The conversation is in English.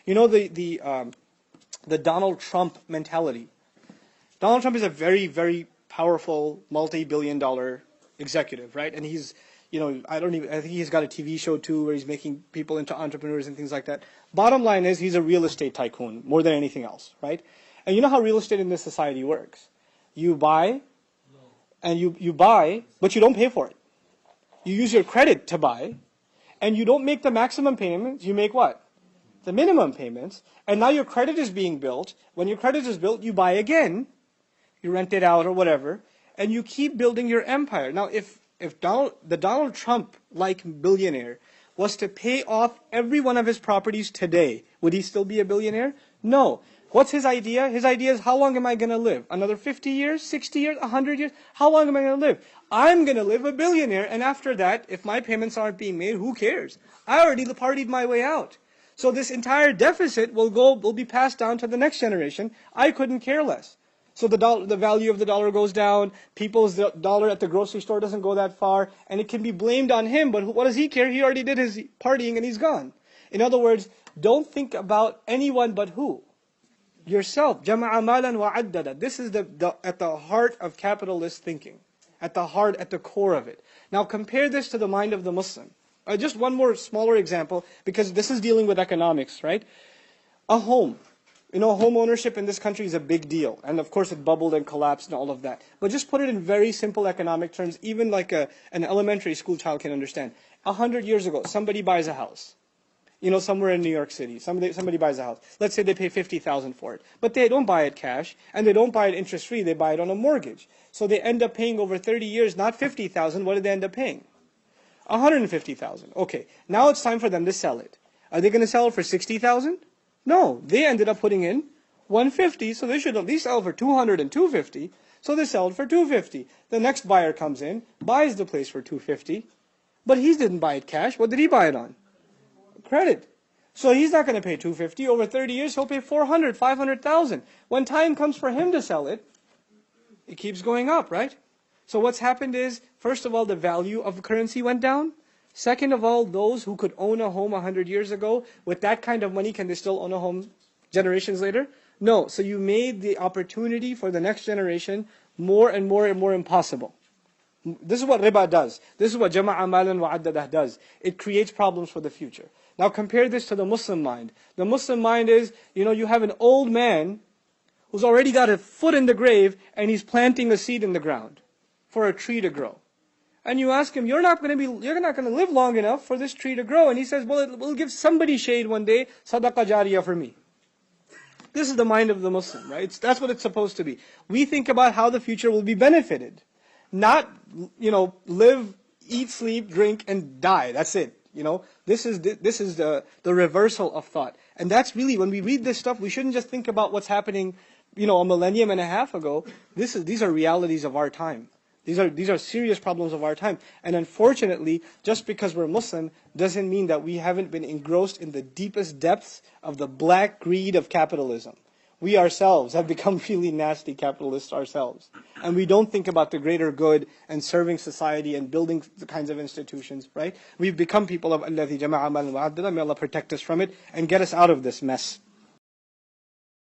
You know the Donald Trump mentality. Donald Trump is a very, very powerful, multi-billion-dollar executive, right? And he's, I think he's got a TV show too where he's making people into entrepreneurs and things like that. Bottom line is he's a real estate tycoon more than anything else, right? And you know how real estate in this society works. You buy, and you buy, but you don't pay for it. You use your credit to buy, and you don't make the maximum payments, you make what? The minimum payments, and now your credit is being built. When your credit is built, you buy again, you rent it out or whatever, and you keep building your empire. Now, if the Donald Trump-like billionaire was to pay off every one of his properties today, would he still be a billionaire? No. What's his idea? His idea is, how long am I going to live? Another 50 years, 60 years, 100 years? How long am I going to live? I'm going to live a billionaire, and after that, if my payments aren't being made, who cares? I already partied my way out. So this entire deficit will be passed down to the next generation. I couldn't care less. So the value of the dollar goes down, people's dollar at the grocery store doesn't go that far, and it can be blamed on him, but what does he care? He already did his partying and he's gone. In other words, don't think about anyone but who? Yourself. Jama'a malan wa addada. This is at the heart of capitalist thinking. At the core of it. Now compare this to the mind of the Muslim. Just one more smaller example, because this is dealing with economics, right? A home. Home ownership in this country is a big deal. And of course it bubbled and collapsed and all of that. But just put it in very simple economic terms, even like an elementary school child can understand. 100 years ago, somebody buys a house. Somewhere in New York City, somebody buys a house. Let's say they pay $50,000 for it. But they don't buy it cash, and they don't buy it interest-free, they buy it on a mortgage. So they end up paying over 30 years, not $50,000, what did they end up paying? $150,000. Okay, now it's time for them to sell it. Are they going to sell it for $60,000? No, they ended up putting in $150, so they should at least sell for $200 and $250, so they sell it for $250. The next buyer comes in, buys the place for $250, but he didn't buy it cash. What did he buy it on? Credit. So he's not going to pay $250. Over 30 years, he'll pay $400,000, $500,000. When time comes for him to sell it, it keeps going up, right? So what's happened is, first of all, the value of currency went down. Second of all, those who could own a home 100 years ago, with that kind of money, can they still own a home generations later? No. So you made the opportunity for the next generation more and more and more impossible. This is what riba does. This is what jama'a malan wa addadah does. It creates problems for the future. Now compare this to the Muslim mind. The Muslim mind is, you have an old man who's already got a foot in the grave and he's planting a seed in the ground for a tree to grow. And you ask him, you're not going to live long enough for this tree to grow. And he says, well, it will give somebody shade one day, sadaqah jariyah for me. This is the mind of the Muslim, right? That's what it's supposed to be. We think about how the future will be benefited. Not, live, eat, sleep, drink, and die. That's it. This is the reversal of thought. And that's really, when we read this stuff, we shouldn't just think about what's happening, a millennium and a half ago. These are realities of our time. These are serious problems of our time. And unfortunately, just because we're Muslim doesn't mean that we haven't been engrossed in the deepest depths of the black greed of capitalism. We ourselves have become really nasty capitalists ourselves. And we don't think about the greater good and serving society and building the kinds of institutions, right? We've become people of الَّذِي جَمَعَ مَالًا وَعَدَّدًا. May Allah protect us from it and get us out of this mess.